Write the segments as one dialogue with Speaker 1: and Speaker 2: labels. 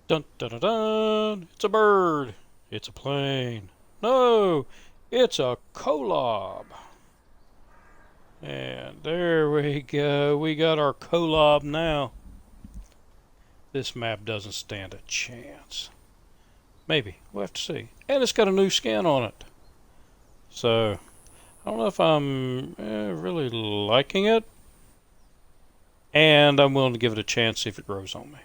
Speaker 1: Dun dun dun dun! It's a bird. It's a plane. No, it's a collab. And there we go. We got our collab now. This map doesn't stand a chance. Maybe. We'll have to see. And it's got a new skin on it. So, I don't know if I'm really liking it. And I'm willing to give it a chance, see if it grows on me.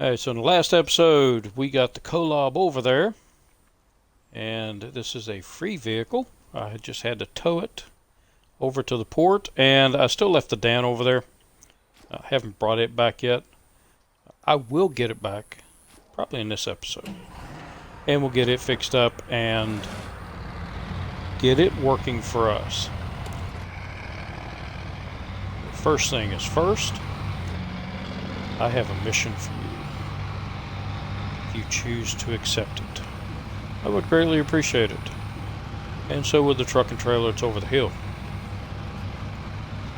Speaker 1: Alright, so in the last episode, we got the collab over there. And this is a free vehicle. I just had to tow it over to the port. And I still left the Dan over there. I haven't brought it back yet. I will get it back, probably in this episode. And we'll get it fixed up and get it working for us. First thing is first, I have a mission for you. If you choose to accept it, I would greatly appreciate it. And so would the truck and trailer. It's over the hill.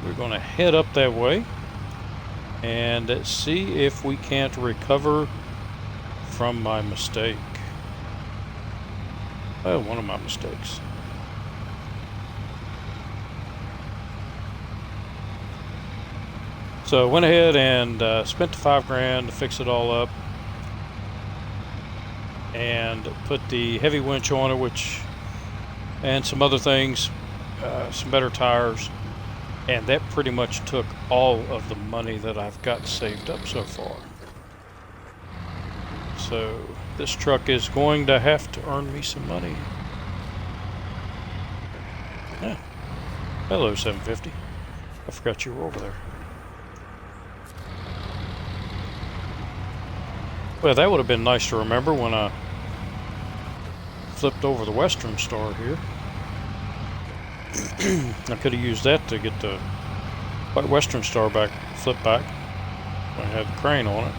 Speaker 1: We're going to head up that way and see if we can't recover from my mistake. Well, one of my mistakes. So I went ahead and spent the $5,000 to fix it all up and put the heavy winch on it, and some other things, some better tires, and that pretty much took all of the money that I've got saved up so far. So this truck is going to have to earn me some money. Yeah. Hello, 750. I forgot you were over there. Well, that would have been nice to remember when I flipped over the Western Star here. I could have used that to get the White Western Star back, flip back, when I had the crane on it.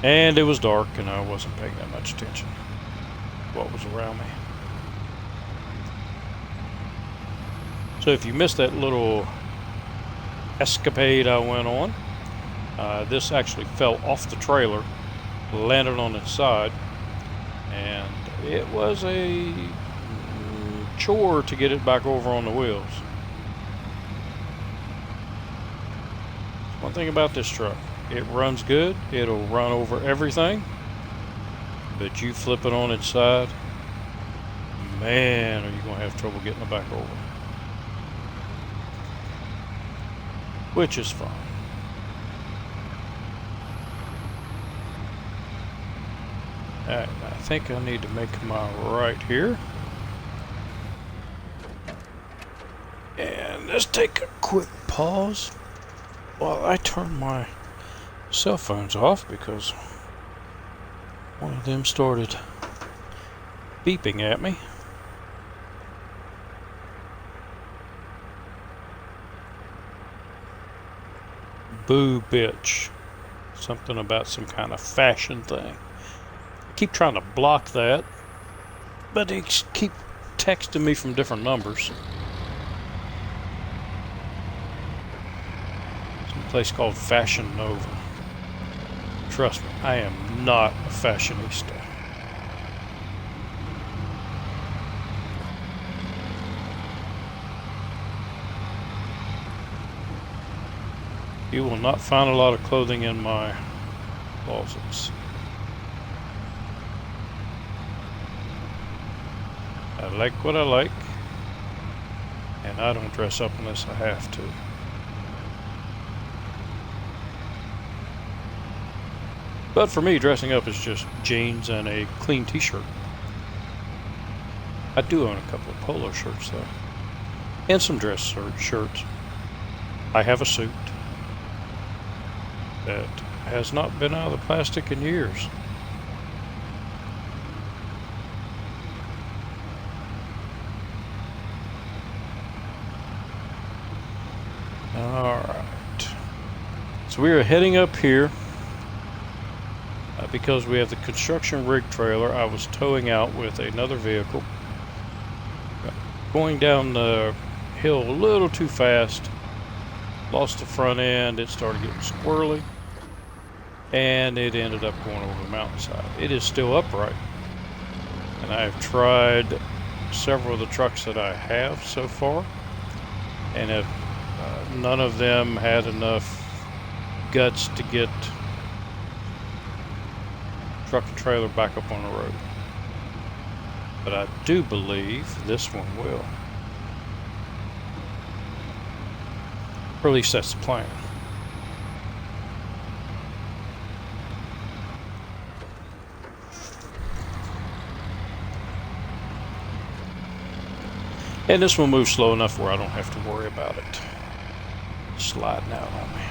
Speaker 1: And it was dark and I wasn't paying that much attention to what was around me. So if you missed that little escapade I went on, this actually fell off the trailer, landed on its side, and it was a chore to get it back over on the wheels. One thing about this truck, it runs good, it'll run over everything, but you flip it on its side, man, are you going to have trouble getting it back over. Which is fine. Alright, I think I need to make my right here. And let's take a quick pause while I turn my cell phones off because one of them started beeping at me. Boo bitch. Something about some kind of fashion thing. I keep trying to block that, but they keep texting me from different numbers. Some place called Fashion Nova. Trust me, I am not a fashionista. You will not find a lot of clothing in my closets. I like what I like, and I don't dress up unless I have to. But for me, dressing up is just jeans and a clean t-shirt. I do own a couple of polo shirts though, and some dress shirts. I have a suit that has not been out of the plastic in years. Alright, so we are heading up here because we have the construction rig trailer I was towing out with another vehicle. Going down the hill a little too fast, Lost the front end, it started getting squirrely, and it ended up going over the mountainside. It is still upright, and I have tried several of the trucks that I have so far, and have none of them had enough guts to get truck and trailer back up on the road. But I do believe this one will. Or at least that's the plan. And this will move slow enough where I don't have to worry about it sliding out on me.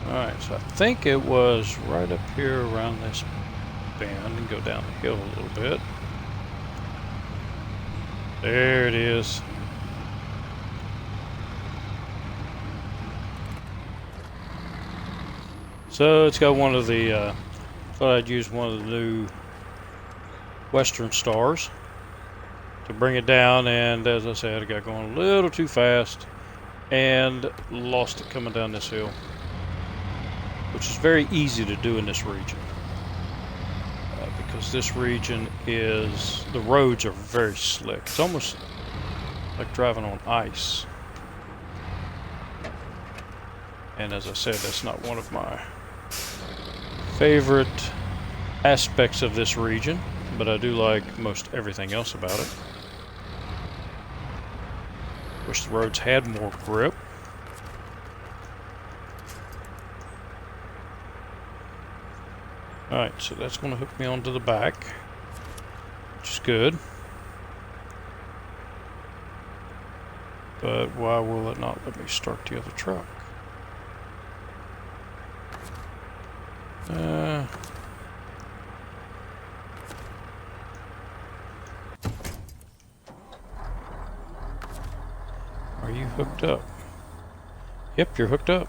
Speaker 1: Alright, so I think it was right up here around this bend and go down the hill a little bit. There it is. So it's got one of the, thought I'd use one of the new Western Stars to bring it down, and as I said, I got going a little too fast and lost it coming down this hill, which is very easy to do in this region. Because this region is, the roads are very slick. It's almost like driving on ice. And as I said, that's not one of my favorite aspects of this region, but I do like most everything else about it. Wish the roads had more grip. Alright, so that's going to hook me onto the back, which is good. But why will it not let me start the other truck? Are you hooked up? Yep, you're hooked up.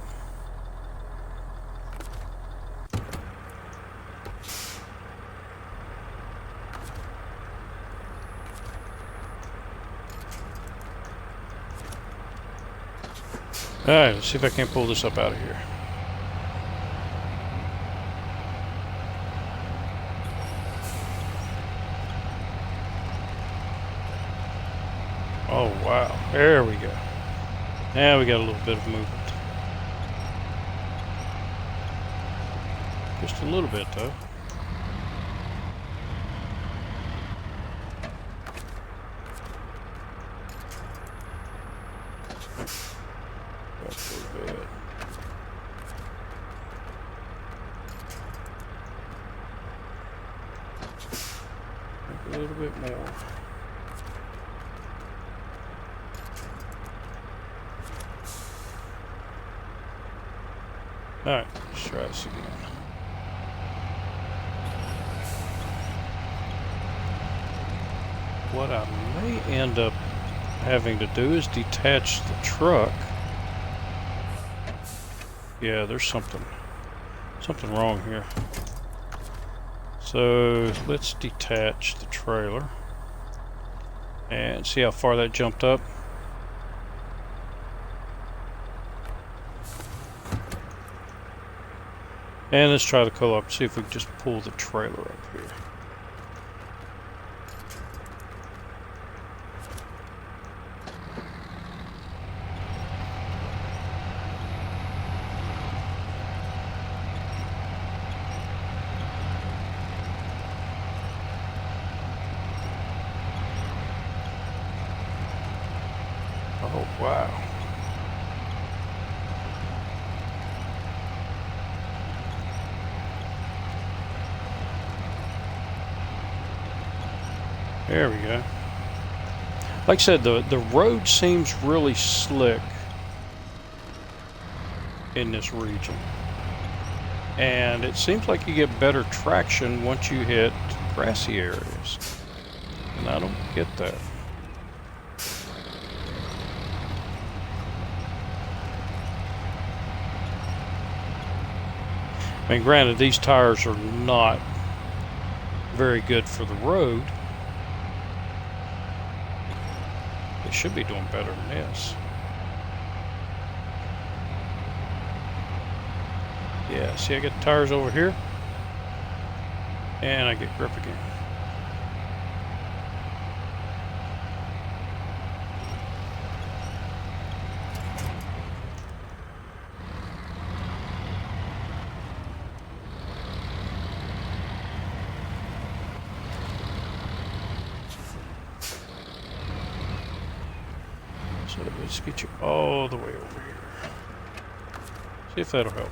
Speaker 1: Alright, let's see if I can't pull this up out of here. Oh wow, there we go. Now we got a little bit of movement. Just a little bit though. A little bit more. Alright, let's try this again. What I may end up having to do is detach the truck. Yeah, there's something wrong here. So let's detach the trailer and see how far that jumped up. And let's try the co-op, see if we can just pull the trailer up here. Oh, wow. There we go. Like I said, the road seems really slick in this region. And it seems like you get better traction once you hit grassy areas. And I don't get that. I mean, granted, these tires are not very good for the road. They should be doing better than this. Yeah, see I get the tires over here. And I get grip again. So let's get you all the way over here. See if that'll help.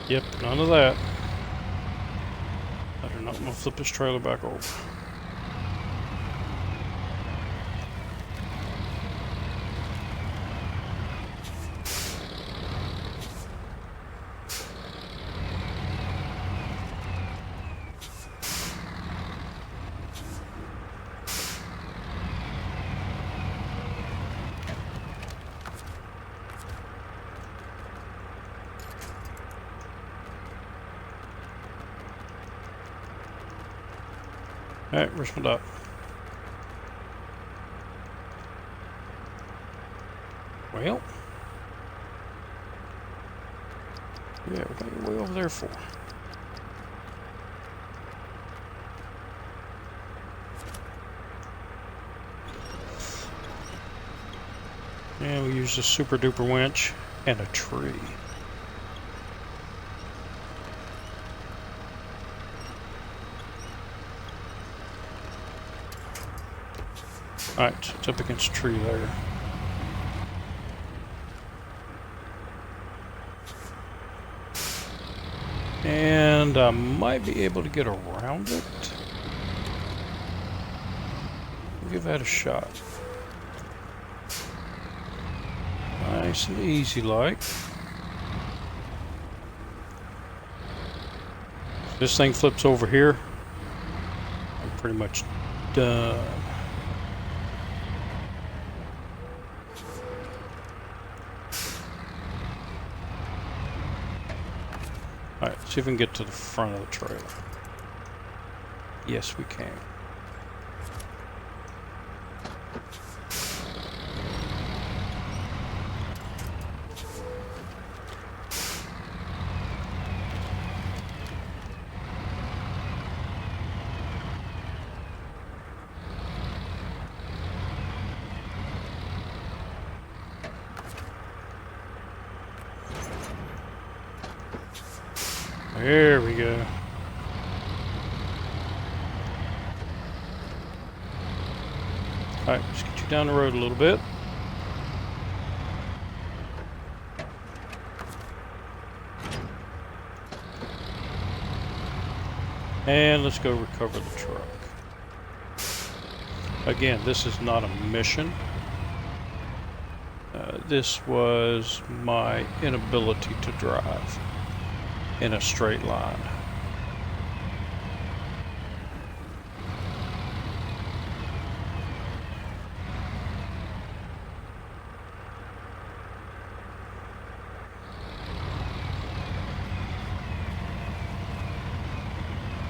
Speaker 1: Yep, none of that. I do not want to flip this trailer back over. Alright, where's my dot? Well, yeah, what are you way over there for? And we use a super duper winch and a tree. Alright, so it's up against a tree there. And I might be able to get around it. We'll give that a shot. Nice and easy like. This thing flips over here. I'm pretty much done. Alright, see if we can get to the front of the trailer. Yes, we can. There we go. Alright, let's get you down the road a little bit. And let's go recover the truck. Again, this is not a mission. This was my inability to drive in a straight line.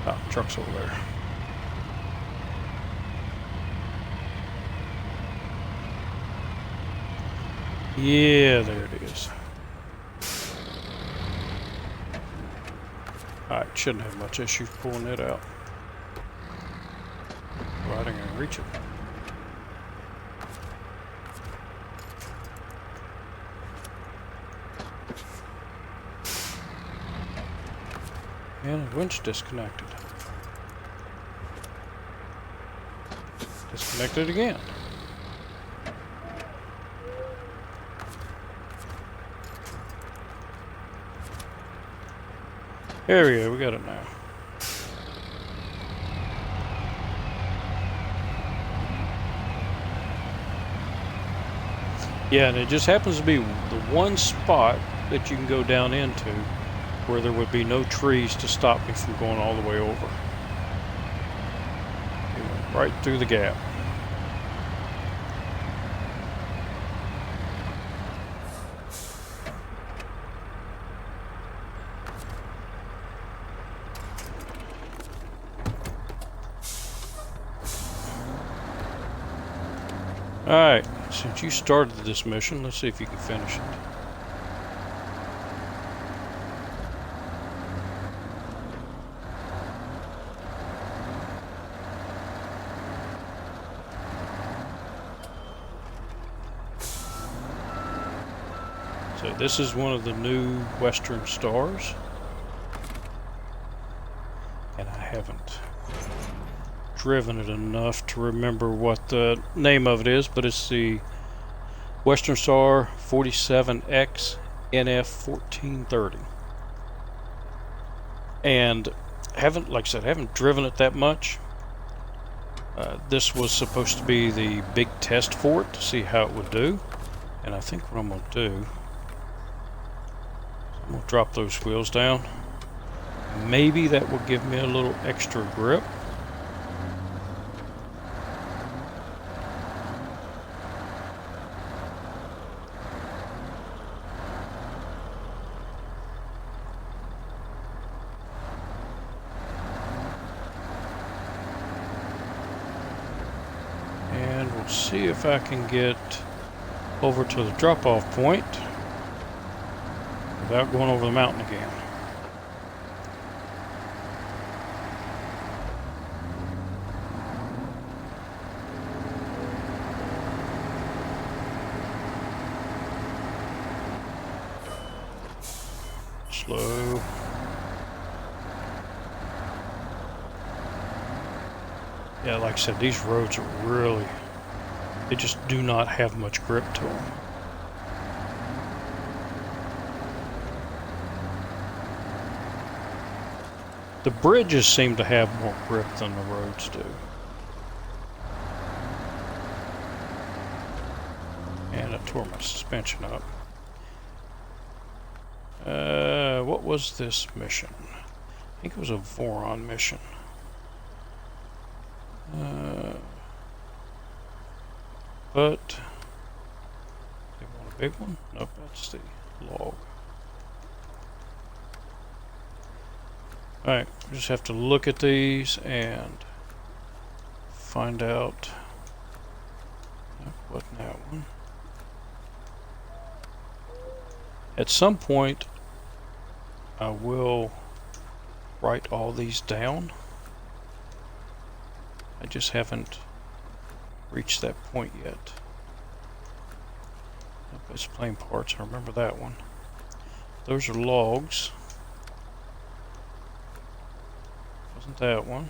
Speaker 1: Ah, truck's over there. Yeah, there it is. Alright, shouldn't have much issue pulling it out. Well, I didn't even reach it. And the winch disconnected. Disconnected again. There we go, we got it now. Yeah, and it just happens to be the one spot that you can go down into where there would be no trees to stop me from going all the way over. It went right through the gap. Alright, since you started this mission, let's see if you can finish it. So this is one of the new Western stars. And I haven't driven it enough to remember what the name of it is, but it's the Western Star 47X NF 1430. And like I said, haven't driven it that much. This was supposed to be the big test for it to see how it would do. And I think what I'm going to do, I'm going to drop those wheels down. Maybe that will give me a little extra grip. And we'll see if I can get over to the drop-off point without going over the mountain again. Slow. Yeah, like I said, these roads are really, they just do not have much grip to them. The bridges seem to have more grip than the roads do. And I tore my suspension up. What was this mission? I think it was a Voron mission. But they want a big one? Nope, that's the log. Alright, we just have to look at these and find out. What that one? At some point, I will write all these down. I just haven't reached that point yet. It's plain parts, I remember that one. Those are logs. Wasn't that one?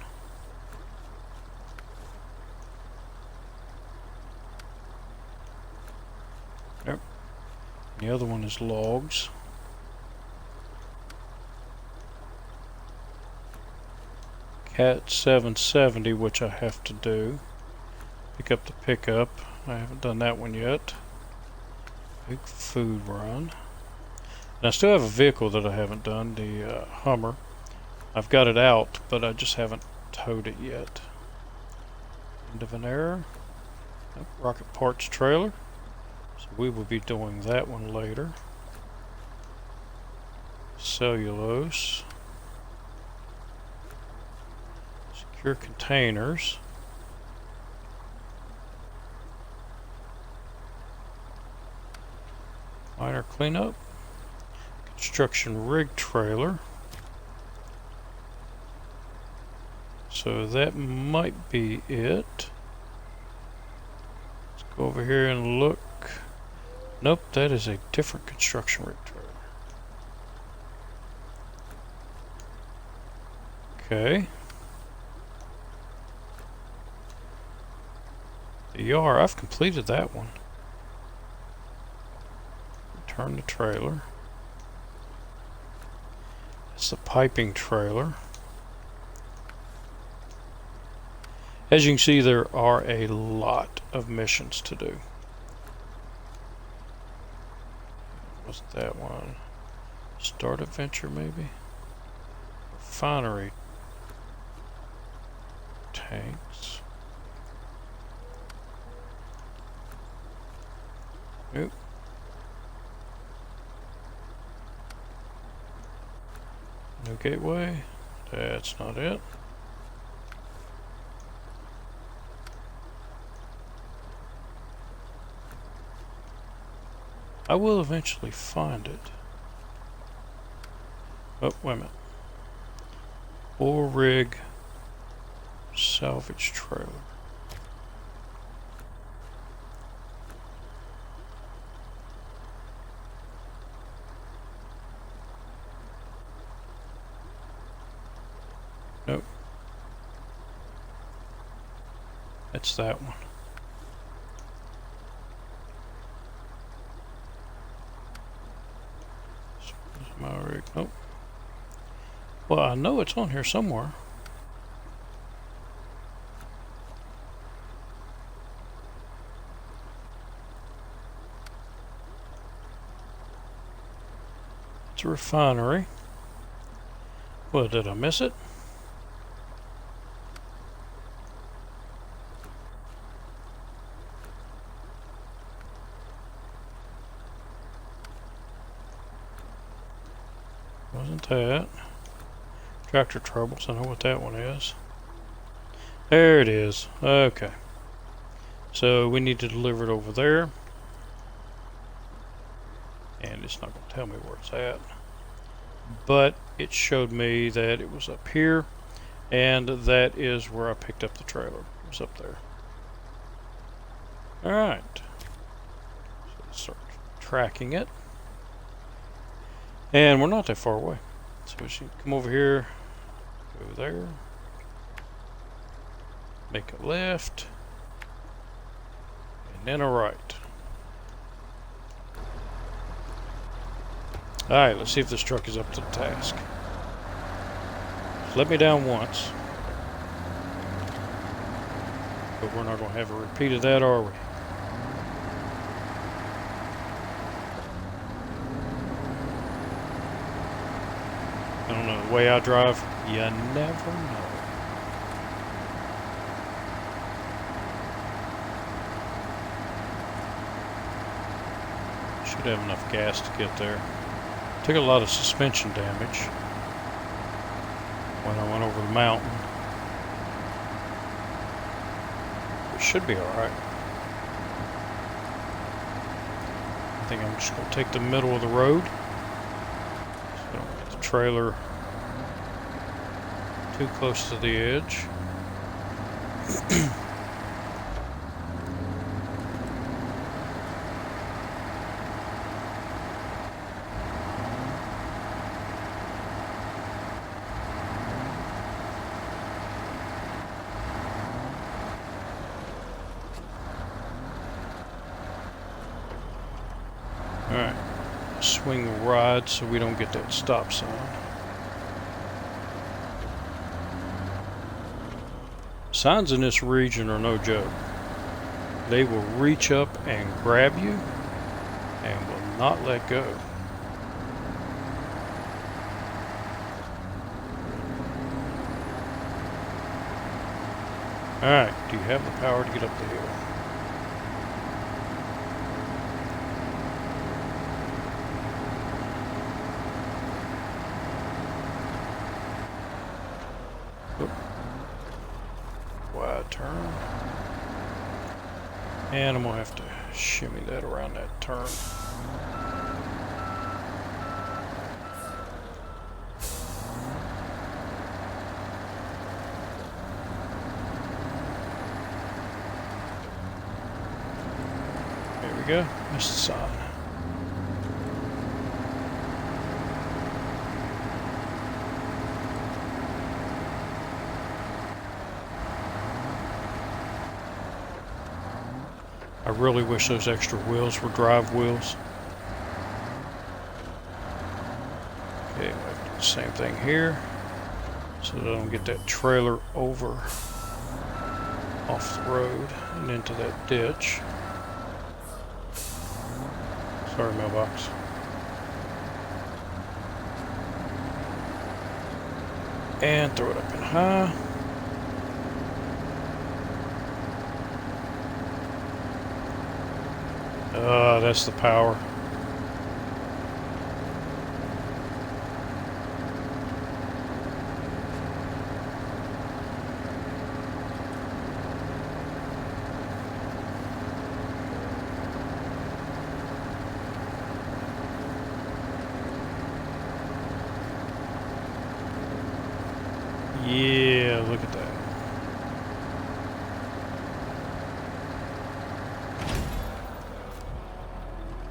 Speaker 1: Yep. The other one is logs. Cat 770, which I have to do. Pick up the pickup. I haven't done that one yet. Big food run. And I still have a vehicle that I haven't done, the Hummer. I've got it out, but I just haven't towed it yet. End of an error. Nope, rocket parts trailer. So we will be doing that one later. Cellulose. Secure containers. Minor cleanup. Construction rig trailer. So that might be it. Let's go over here and look. Nope, that is a different construction rig trailer. Okay. The yard, I've completed that one. Return the trailer. It's the piping trailer. As you can see, there are a lot of missions to do. wasn't that one. Start adventure, maybe? Refinery tanks. Nope. New gateway. That's not it. I will eventually find it. Oh, wait a minute. Oil rig salvage trailer. Nope. It's that one. My rig. Nope. Well, I know it's on here somewhere. It's a refinery. Well, did I miss it? Wasn't that? Tractor troubles, I know what that one is. There it is. Okay. So we need to deliver it over there. And it's not going to tell me where it's at. But it showed me that it was up here. And that is where I picked up the trailer. It was up there. Alright. So let's start tracking it. And we're not that far away. So we should come over here, go there, make a left, and then a right. Alright, let's see if this truck is up to the task. It's let me down once. But we're not going to have a repeat of that, are we? I don't know, the way I drive, you never know. Should have enough gas to get there. Took a lot of suspension damage when I went over the mountain. It should be alright. I think I'm just going to take the middle of the road. So don't get the trailer too close to the edge. Alright, swing wide so we don't get that stop sign. Signs in this region are no joke. They will reach up and grab you and will not let go. Alright, do you have the power to get up the hill? Wide turn. And I'm going to have to shimmy that around that turn. There we go. That's the sign. I really wish those extra wheels were drive wheels. Okay, we'll have to do the same thing here so that I don't get that trailer over off the road and into that ditch. Sorry, mailbox. And throw it up in high. That's the power. Yeah, look at that.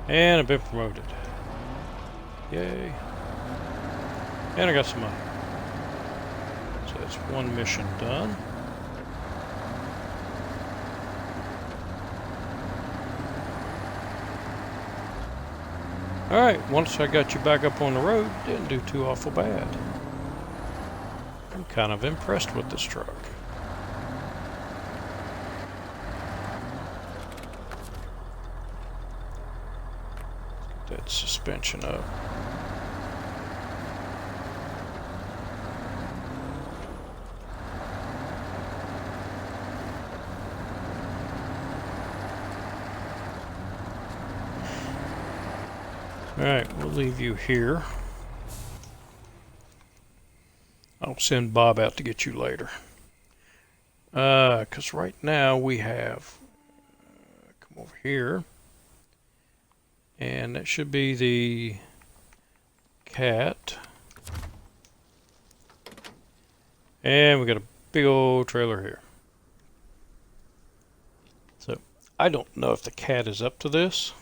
Speaker 1: And I've been promoted. Yay. And I got some money. So that's one mission done. Alright, once I got you back up on the road, didn't do too awful bad. I'm kind of impressed with this truck. Get that suspension up. Alright, we'll leave you here. I'll send Bob out to get you later. Because right now we have... come over here. And that should be the cat. And we got a big old trailer here. So, I don't know if the cat is up to this.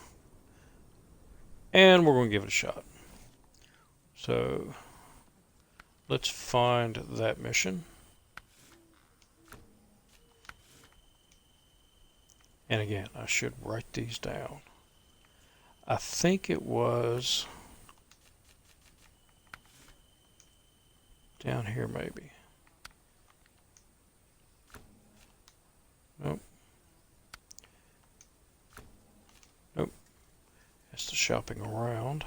Speaker 1: And we're going to give it a shot. So, let's find that mission. And again, I should write these down. I think it was down here maybe. Nope. Nope. That's the shopping around.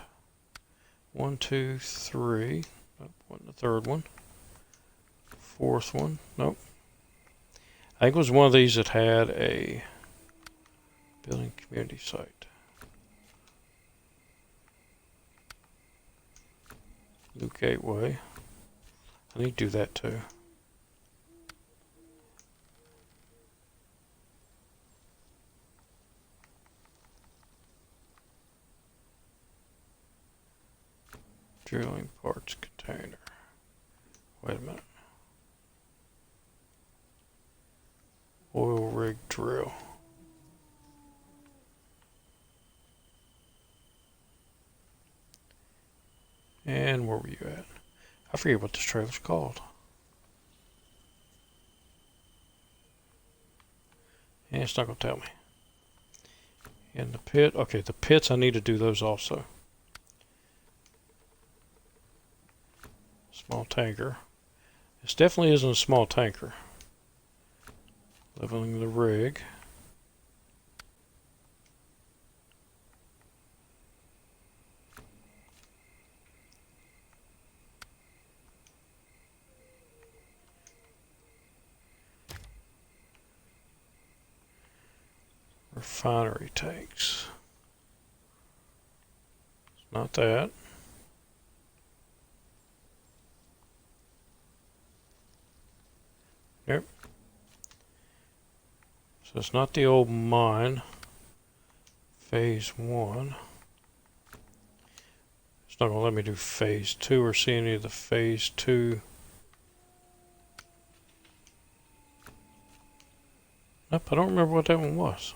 Speaker 1: 1, 2, 3. Nope, wasn't the third one. Fourth one. Nope. I think it was one of these that had a building community site. New gateway. I need to do that too. Drilling parts container. Wait a minute. Oil rig drill. And where were you at? I forget what this trailer's called. And it's not going to tell me. In the pit. Okay, the pits, I need to do those also. Small tanker. This definitely isn't a small tanker. Leveling the rig. Refinery tanks. It's not that. Yep. So it's not the old mine. Phase 1. It's not going to let me do phase 2 or see any of the phase 2. Nope, I don't remember what that one was.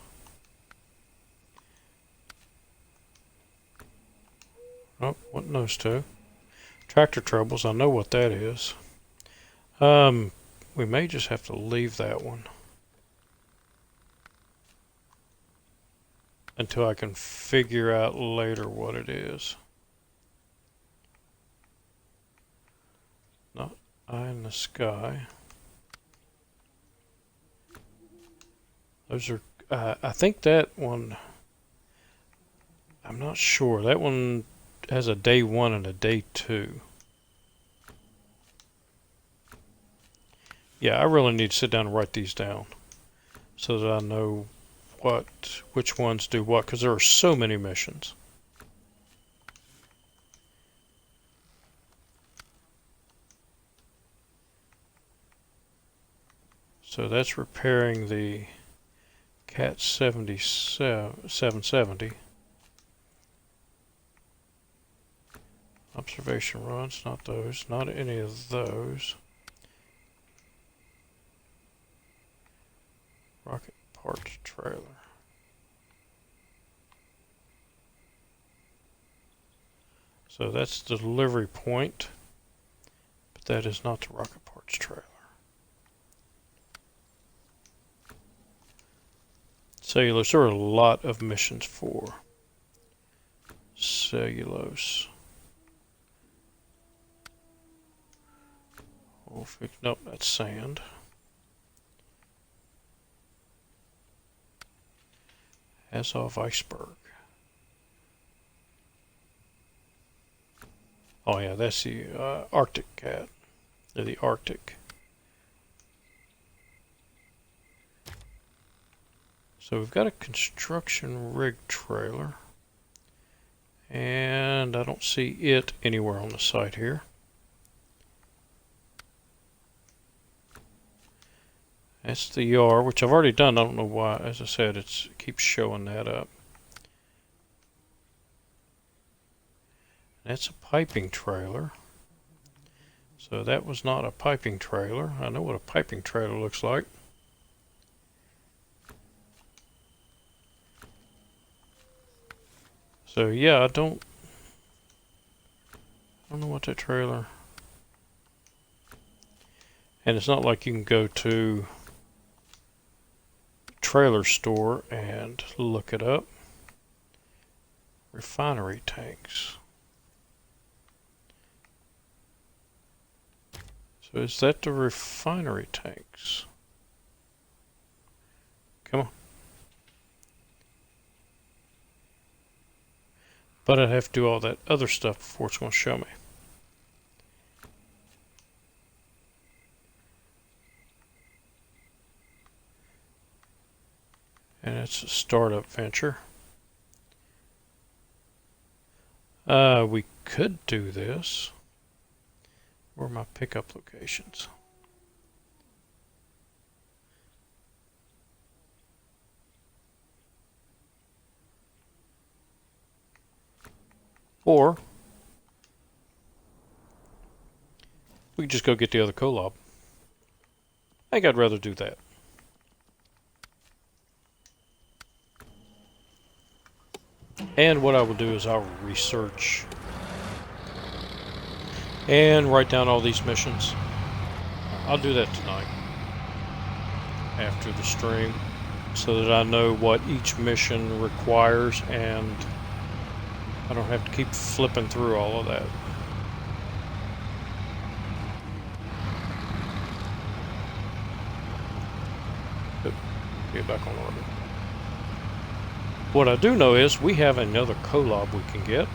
Speaker 1: Oh, wasn't those two. Tractor troubles, I know what that is. We may just have to leave that one until I can figure out later what it is. Not eye in the sky. Those are, I think that one, I'm not sure. That one has a day 1 and a day 2. Yeah, I really need to sit down and write these down so that I know which ones do what, because there are so many missions. So that's repairing the Cat 770. Observation runs, not those, not any of those. Rocket parts trailer. So that's the delivery point, but that is not the rocket parts trailer. Cellulose, there are a lot of missions for cellulose. Nope, that's sand. Azov iceberg. Oh yeah, that's the Arctic cat. They're the Arctic. So we've got a construction rig trailer. And I don't see it anywhere on the site here. That's the yard, which I've already done. I don't know why. As I said, it keeps showing that up. That's a piping trailer. So that was not a piping trailer. I know what a piping trailer looks like. So yeah, I don't know what that trailer. And it's not like you can go to trailer store and look it up. Refinery tanks. So is that the refinery tanks? Come on. But I'd have to do all that other stuff before it's going to show me. And it's a startup venture. We could do this. Where are my pickup locations? Or we could just go get the other collab. I think I'd rather do that. And what I will do is I'll research and write down all these missions. I'll do that tonight after the stream so that I know what each mission requires and I don't have to keep flipping through all of that. Get back on orbit. What I do know is we have another collab we can get.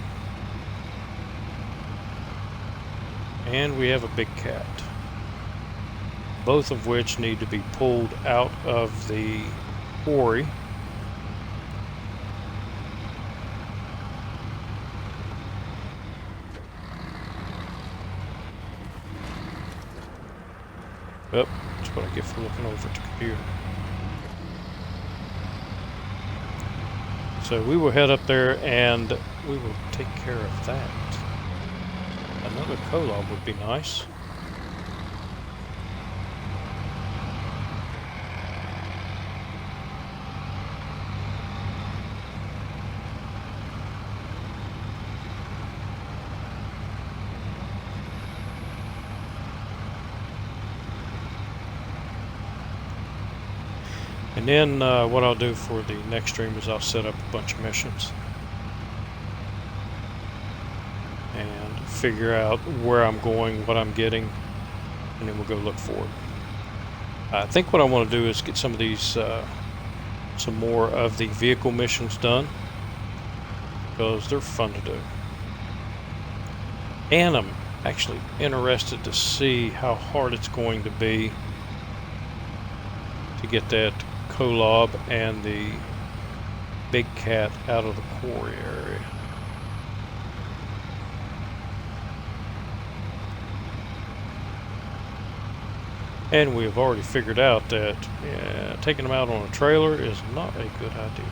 Speaker 1: And we have a big cat. Both of which need to be pulled out of the quarry. Yep, that's what I get for looking over at the computer. So we will head up there and we will take care of that. Another collab would be nice. And then what I'll do for the next stream is I'll set up a bunch of missions and figure out where I'm going, what I'm getting, and then we'll go look for it. I think what I want to do is get some of these, some more of the vehicle missions done because they're fun to do. And I'm actually interested to see how hard it's going to be to get that co-lob and the big cat out of the quarry area. And we have already figured out that taking them out on a trailer is not a good idea.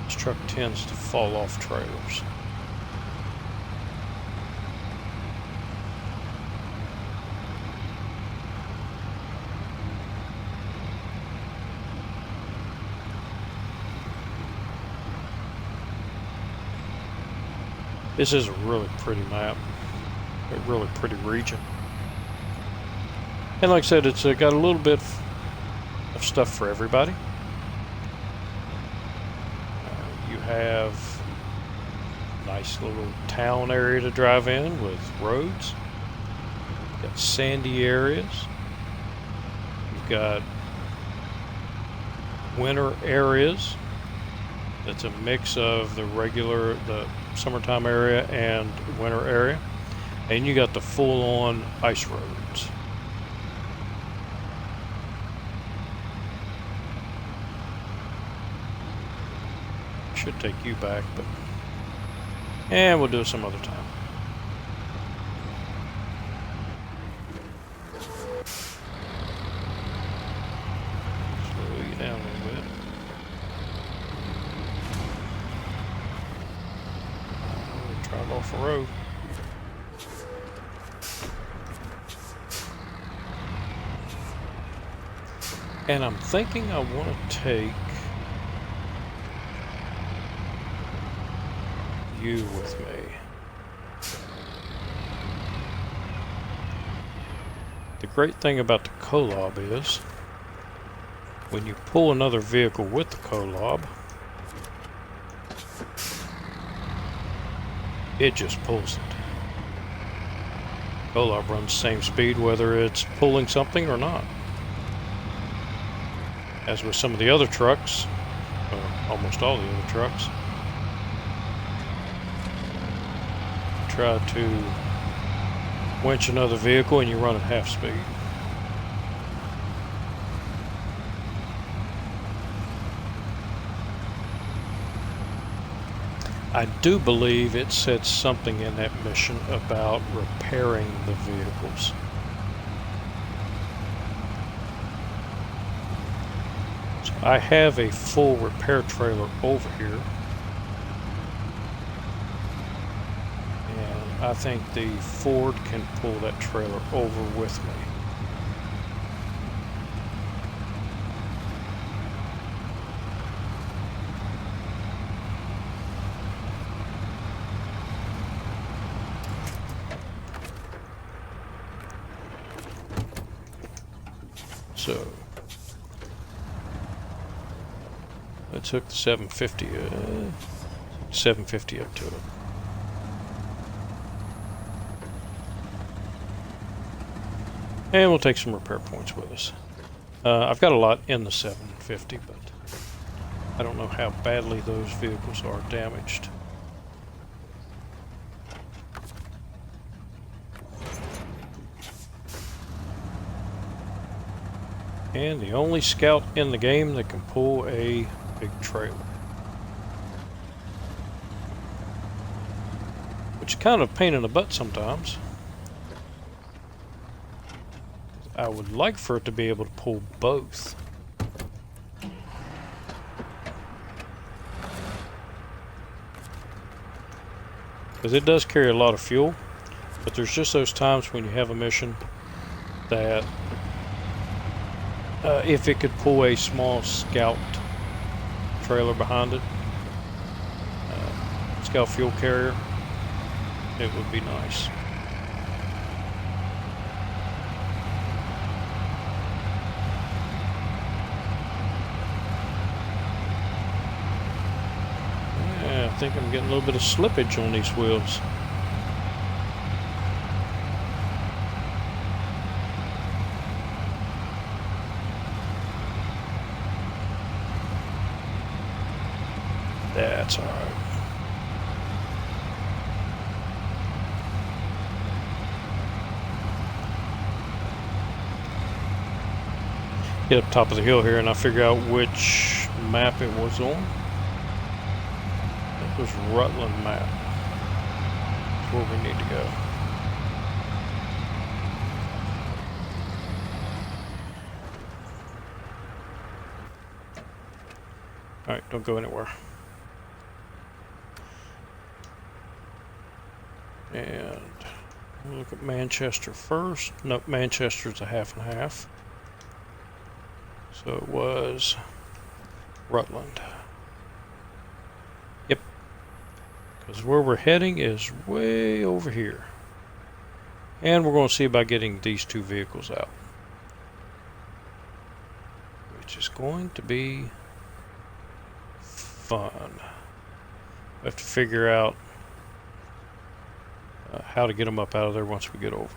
Speaker 1: This truck tends to fall off trailers. This is a really pretty map, a really pretty region. And like I said, it's got a little bit of stuff for everybody. You have a nice little town area to drive in with roads. You've got sandy areas. You've got winter areas. That's a mix of the summertime area and winter area. And you got the full-on ice roads. Should take you back, but we'll do it some other time. Slow you down a little bit. Drive off the road. And I'm thinking I want to take you with me. The great thing about the co-lob is when you pull another vehicle with the co-lob, it just pulls it. Co-lob runs the same speed whether it's pulling something or not. As with some of the other trucks, or almost all the other trucks, try to winch another vehicle and you run at half speed. I do believe it said something in that mission about repairing the vehicles. So I have a full repair trailer over here. I think the Ford can pull that trailer over with me. So I took the 750 up to it. And we'll take some repair points with us. I've got a lot in the 750, but I don't know how badly those vehicles are damaged. And the only scout in the game that can pull a big trailer. Which is kind of a pain in the butt sometimes. I would like for it to be able to pull both. Because it does carry a lot of fuel, but there's just those times when you have a mission that if it could pull a small scout trailer behind it, scout fuel carrier, it would be nice. I think I'm getting a little bit of slippage on these wheels. That's all right. Get up top of the hill here and I figure out which map it was on. It was Rutland map. That's where we need to go. Alright, don't go anywhere. And we'll look at Manchester first. Nope, Manchester's a half and half. So it was Rutland. Yep. Because where we're heading is way over here. And we're going to see about getting these two vehicles out. Which is going to be fun. We have to figure out how to get them up out of there once we get over.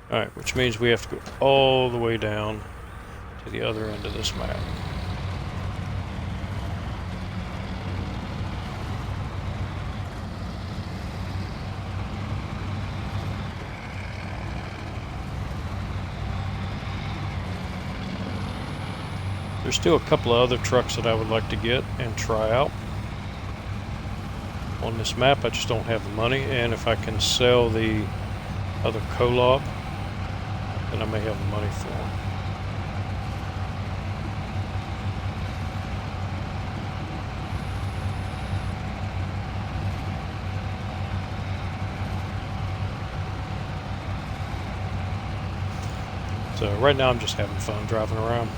Speaker 1: Alright, which means we have to go all the way down to the other end of this map. There's still a couple of other trucks that I would like to get and try out. On this map, I just don't have the money, and if I can sell the other co-op, then I may have the money for them. So right now I'm just having fun driving around,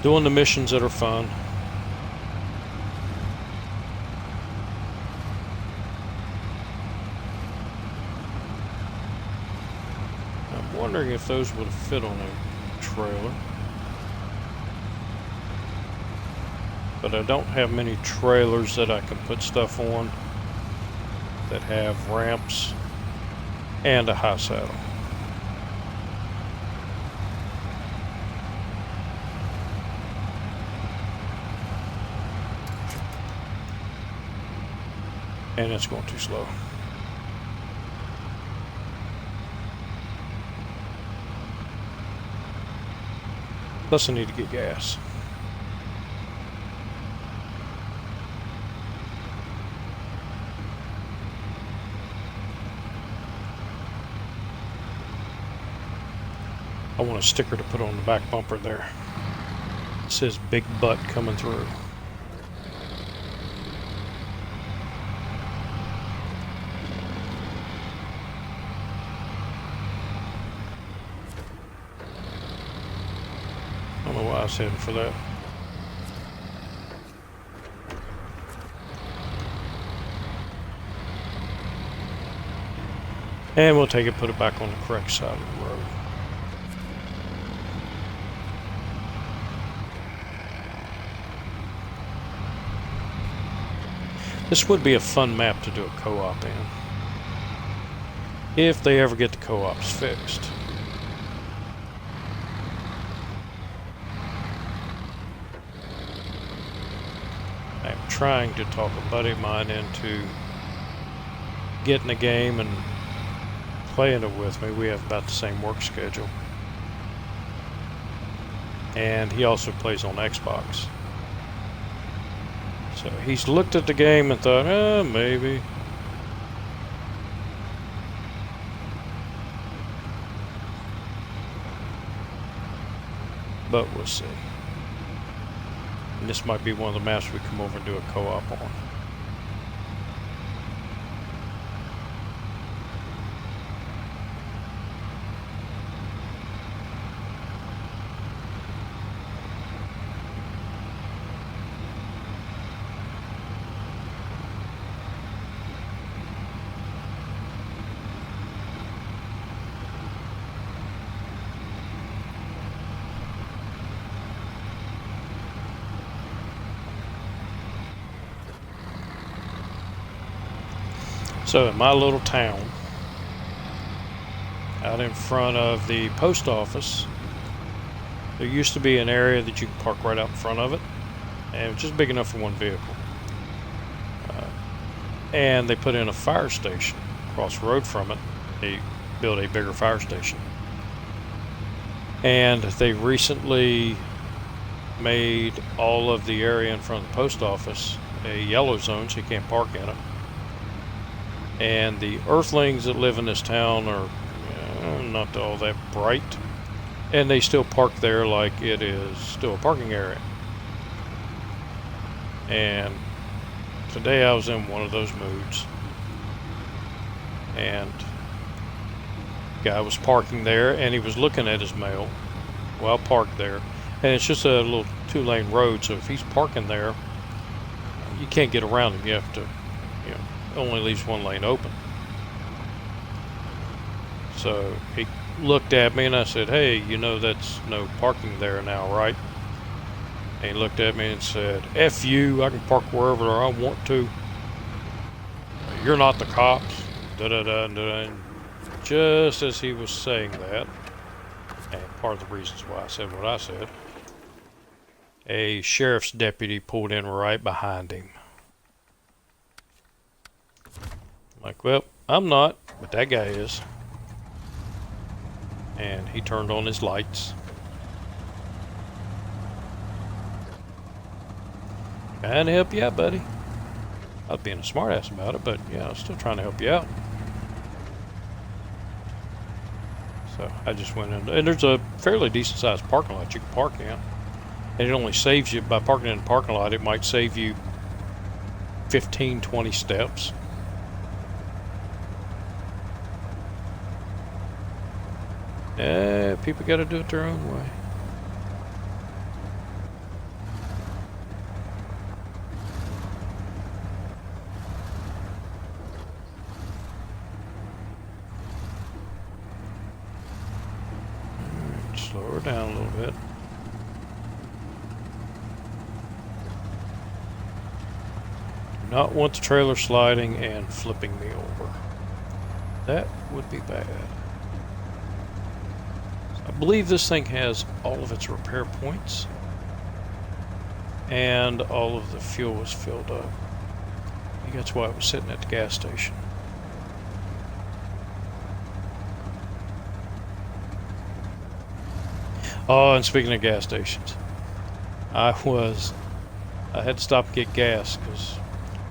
Speaker 1: doing the missions that are fun. I'm wondering if those would fit on a trailer. But I don't have many trailers that I can put stuff on that have ramps and a high saddle. And it's going too slow. Plus I need to get gas. I want a sticker to put on the back bumper there. It says big butt coming through. I don't know why I was heading for that. And we'll take it, put it back on the correct side of the road. This would be a fun map to do a co-op in, if they ever get the co-ops fixed. I'm trying to talk a buddy of mine into getting a game and playing it with me. We have about the same work schedule. And he also plays on Xbox. So he's looked at the game and thought, maybe. But we'll see. And this might be one of the maps we come over and do a co-op on. So in my little town, out in front of the post office, there used to be an area that you could park right out in front of it, and it was just big enough for one vehicle. And they put in a fire station across the road from it. They build a bigger fire station. And they recently made all of the area in front of the post office a yellow zone, so you can't park in it. And the earthlings that live in this town are not all that bright, and they still park there like it is still a parking area. And today I was in one of those moods, and the guy was parking there, and he was looking at his mail while parked there. And it's just a little 2-lane road, so if he's parking there, you can't get around him. You have to, only leaves one lane open. So he looked at me, and I said, "Hey, that's no parking there now, right?" And he looked at me and said, "F you, I can park wherever I want to. You're not the cops." Da-da-da-da. Just as he was saying that, and part of the reasons why I said what I said, a sheriff's deputy pulled in right behind him. I'm like, well, I'm not, but that guy is. And he turned on his lights. Trying to help you out, buddy. I was being a smartass about it, but yeah, I was still trying to help you out. So I just went in, and there's a fairly decent sized parking lot you can park in. And it only saves you, by parking in the parking lot, it might save you 15, 20 steps. People got to do it their own way. Slow her down a little bit. Do not want the trailer sliding and flipping me over. That would be bad. I believe this thing has all of its repair points, and all of the fuel was filled up. I think that's why it was sitting at the gas station. Oh, and speaking of gas stations, I had to stop and get gas because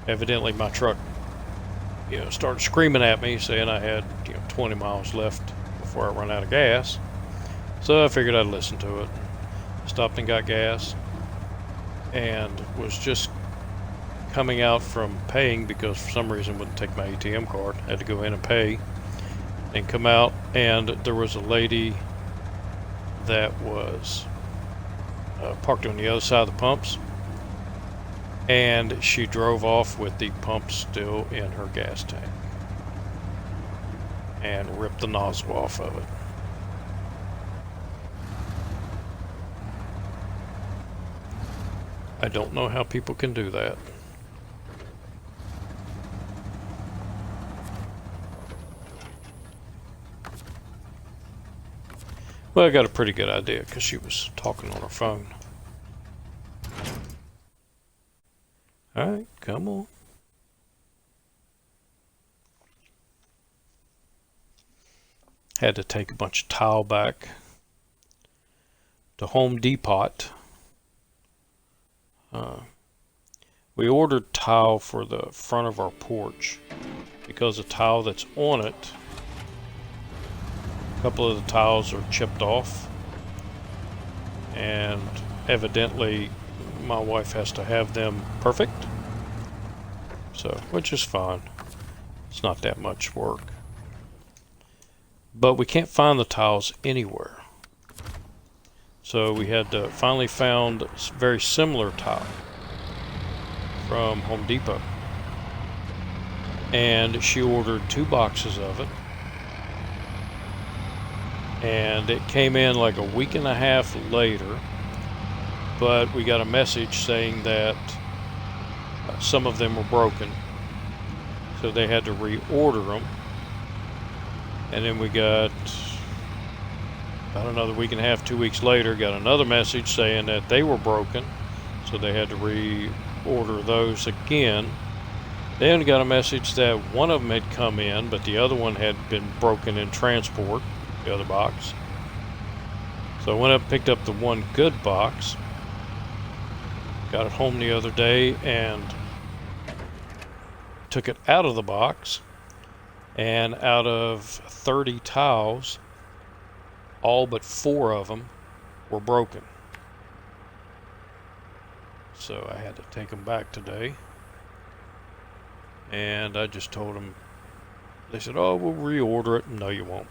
Speaker 1: evidently my truck, started screaming at me saying I had, 20 miles left before I run out of gas. So I figured I'd listen to it. Stopped and got gas, and was just coming out from paying because for some reason wouldn't take my ATM card. I had to go in and pay and come out, and there was a lady that was parked on the other side of the pumps, and she drove off with the pump still in her gas tank and ripped the nozzle off of it. I don't know how people can do that. Well, I got a pretty good idea because she was talking on her phone. Alright, come on. Had to take a bunch of tile back to Home Depot. We ordered tile for the front of our porch because the tile that's on it, a couple of the tiles are chipped off, and evidently my wife has to have them perfect, so which is fine. It's not that much work, but we can't find the tiles anywhere, so we had to finally found very similar tile from Home Depot, and she ordered 2 boxes of it, and it came in like a week and a half later, but we got a message saying that some of them were broken, so they had to reorder them. And then we got about another week and a half, 2 weeks later, got another message saying that they were broken, so they had to reorder those again. Then got a message that one of them had come in, but the other one had been broken in transport, the other box. So I went up and picked up the one good box. Got it home the other day and took it out of the box. And out of 30 tiles, all but 4 of them were broken. So I had to take them back today. And I just told them, they said, oh, we'll reorder it. No, you won't.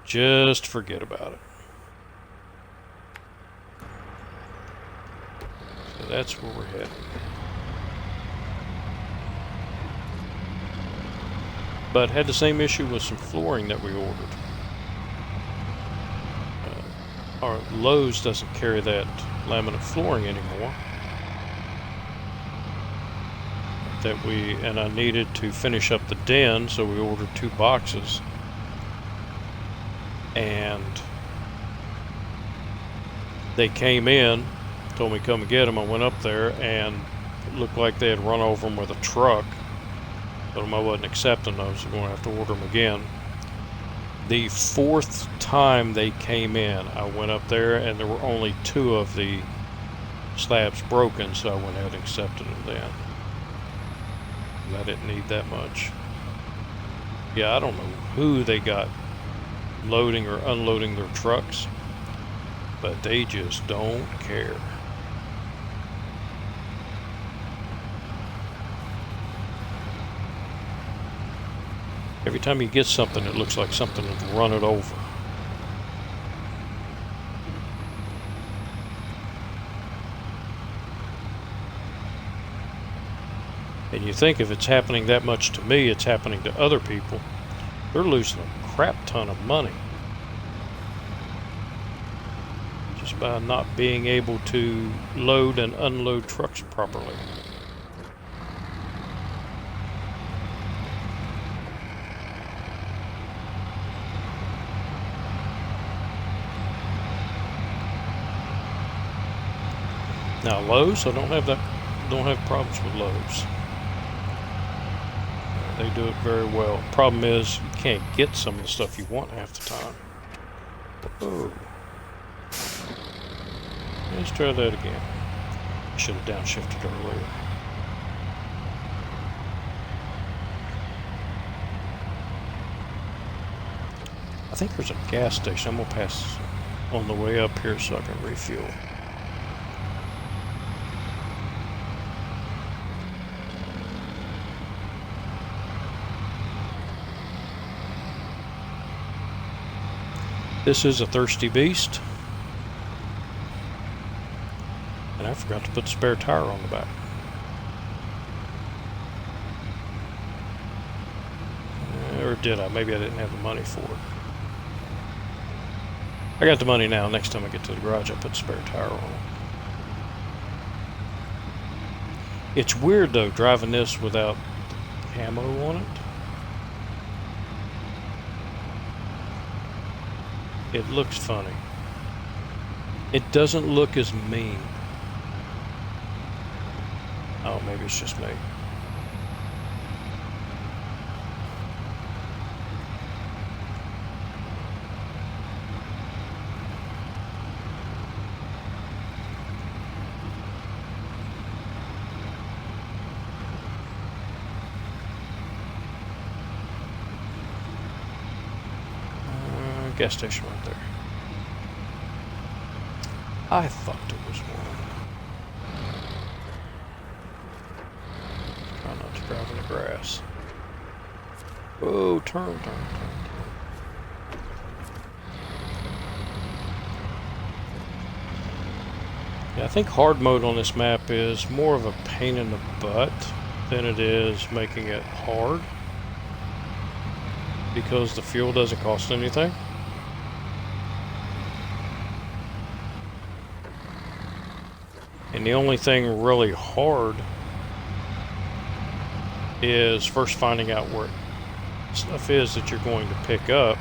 Speaker 1: Just forget about it. So that's where we're headed. But had the same issue with some flooring that we ordered. Our Lowe's doesn't carry that laminate flooring anymore. And I needed to finish up the den, so we ordered 2 boxes. And they came in, told me to come and get them. I went up there and it looked like they had run over them with a truck. Told them I wasn't accepting those, we're going to have to order them again. The 4th time they came in, I went up there and there were only 2 of the slabs broken, so I went ahead and accepted them then. I didn't need that much. Yeah, I don't know who they got loading or unloading their trucks, but they just don't care. Every time you get something, it looks like something has run it over. And you think if it's happening that much to me, it's happening to other people. They're losing a crap ton of money just by not being able to load and unload trucks properly. Now Lowe's, I don't have problems with Lowe's. They do it very well. Problem is, you can't get some of the stuff you want half the time. Oh. Let's try that again. Should have downshifted earlier. I think there's a gas station. I'm going to pass on the way up here so I can refuel. This is a thirsty beast. And I forgot to put the spare tire on the back. Or did I? Maybe I didn't have the money for it. I got the money now. Next time I get to the garage, I'll put the spare tire on it. It's weird though, driving this without ammo on it. It looks funny. It doesn't look as mean. Oh, maybe it's just me. Gas station right there. I thought there was one. Try not to drive in the grass. Oh, turn. Yeah, I think hard mode on this map is more of a pain in the butt than it is making it hard, because the fuel doesn't cost anything. And the only thing really hard is first finding out where stuff is that you're going to pick up,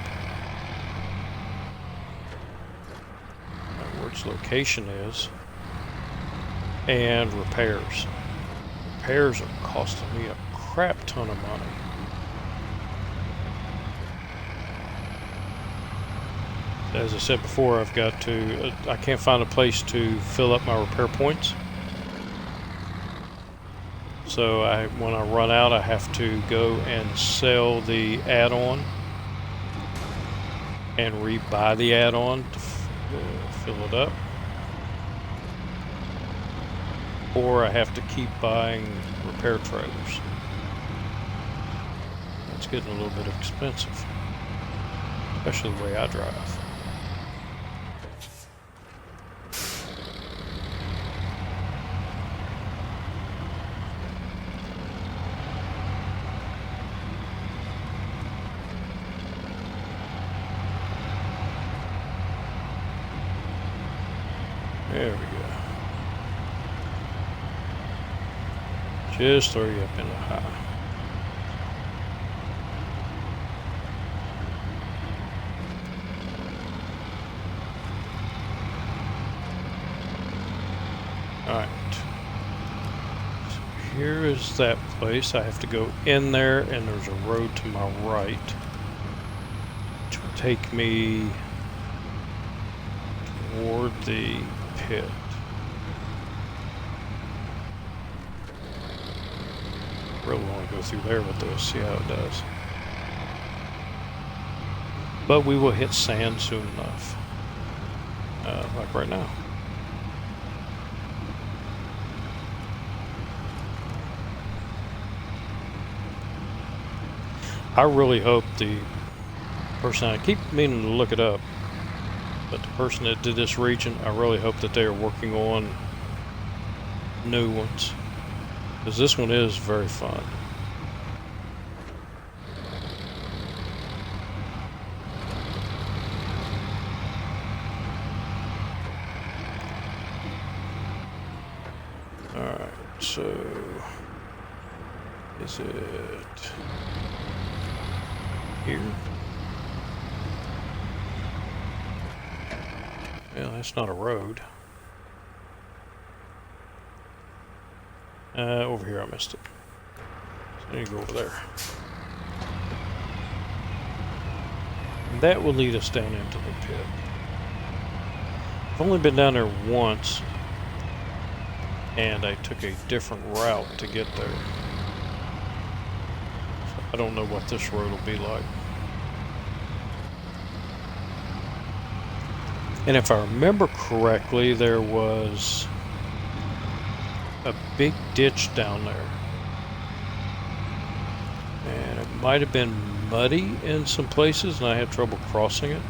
Speaker 1: where its location is, and repairs. repairs are costing me a crap ton of money. As I said before, I've got to, I can't find a place to fill up my repair points. So when I run out, I have to go and sell the add-on and rebuy the add-on to fill it up. Or I have to keep buying repair trailers. That's getting a little bit expensive, especially the way I drive. There we go. Just throw you up in the high. Alright. So here is that place. I have to go in there, and there's a road to my right, which will take me toward the pit. Really want to go through there with this, see how it does. But we will hit sand soon enough, like right now. I really hope the person, I keep meaning to look it up, but the person that did this region, I really hope that they are working on new ones, because this one is very fun. Alright, so is it here? Well, that's not a road. Over here I missed it. So I need to go over there. And that will lead us down into the pit. I've only been down there once, and I took a different route to get there. So I don't know what this road will be like. And if I remember correctly, there was a big ditch down there. And it might have been muddy in some places, and I had trouble crossing it.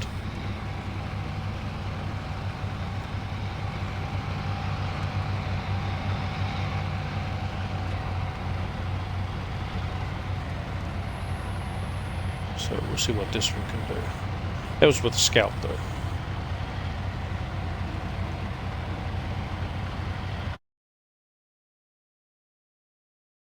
Speaker 1: So we'll see what this one can do. That was with the scout though.